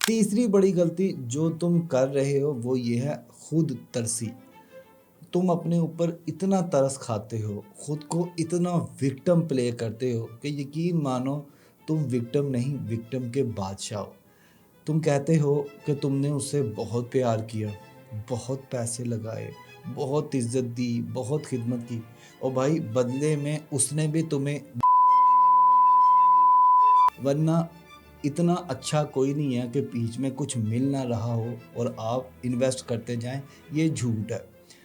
तीसरी बड़ी गलती जो तुम कर रहे हो वो ये है खुद तरसी। तुम अपने ऊपर इतना तरस खाते हो, खुद को इतना विक्टिम प्ले करते हो कि यकीन मानो तुम विक्टिम नहीं, विक्टिम के बादशाह हो। तुम कहते हो कि तुमने उससे बहुत प्यार किया, बहुत पैसे लगाए, बहुत इज़्ज़त दी, बहुत खिदमत की और भाई बदले में उसने भी तुम्हें, वरना इतना अच्छा कोई नहीं है कि बीच में कुछ मिल ना रहा हो और आप इन्वेस्ट करते जाएं, ये झूठ है।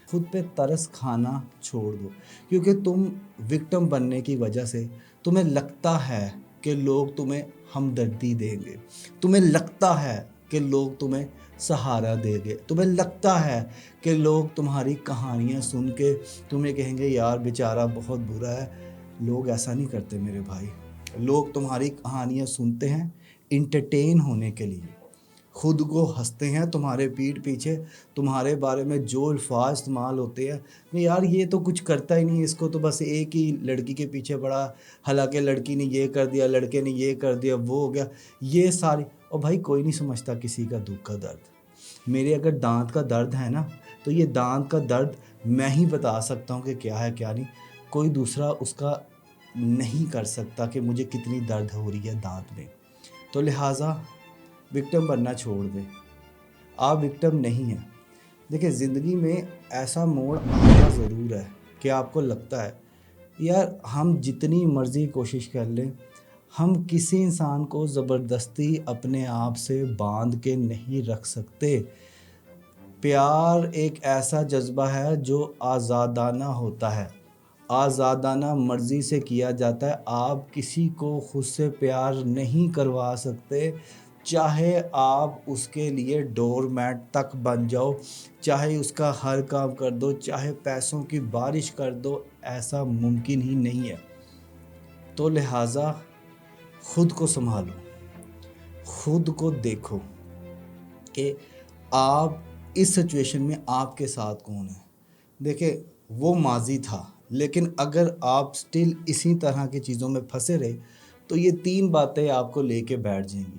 खुद पे तरस खाना छोड़ दो, क्योंकि तुम विक्टिम बनने की वजह से तुम्हें लगता है कि लोग तुम्हें हमदर्दी देंगे, तुम्हें लगता है कि लोग तुम्हें सहारा देंगे, तुम्हें लगता है कि लोग तुम्हारी कहानियाँ सुन के तुम्हें कहेंगे यार बेचारा बहुत बुरा है। लोग ऐसा नहीं करते मेरे भाई। लोग तुम्हारी कहानियाँ सुनते हैं इंटरटेन होने के लिए, खुद को हंसते हैं तुम्हारे पीठ पीछे, तुम्हारे बारे में जो अल्फाज इस्तेमाल होते हैं कि यार ये तो कुछ करता ही नहीं, इसको तो बस एक ही लड़की के पीछे पड़ा, हालांकि लड़की ने ये कर दिया, लड़के ने ये कर दिया, वो हो गया, ये सारी। और भाई कोई नहीं समझता किसी का दुख का दर्द। मेरे अगर दांत का दर्द है ना, तो ये दांत का दर्द मैं ही बता सकता हूँ कि क्या है क्या नहीं। कोई दूसरा उसका नहीं कर सकता कि मुझे कितनी दर्द हो रही है दांत में। तो लिहाजा विक्टिम बनना छोड़ दें। आप विक्टिम नहीं हैं। देखिए ज़िंदगी में ऐसा मोड़ आता ज़रूर है कि आपको लगता है यार हम जितनी मर्ज़ी कोशिश कर लें, हम किसी इंसान को ज़बरदस्ती अपने आप से बांध के नहीं रख सकते। प्यार एक ऐसा जज्बा है जो आज़ादाना होता है, आज़ादाना मर्ज़ी से किया जाता है। आप किसी को खुद से प्यार नहीं करवा सकते, चाहे आप उसके लिए डोरमैट तक बन जाओ, चाहे उसका हर काम कर दो, चाहे पैसों की बारिश कर दो, ऐसा मुमकिन ही नहीं है। तो लिहाजा खुद को संभालो, खुद को देखो कि आप इस सिचुएशन में आपके साथ कौन है। देखिए वो माज़ी था, लेकिन अगर आप स्टिल इसी तरह की चीज़ों में फंसे रहे तो ये 3 बातें आपको लेके बैठ जाएंगी।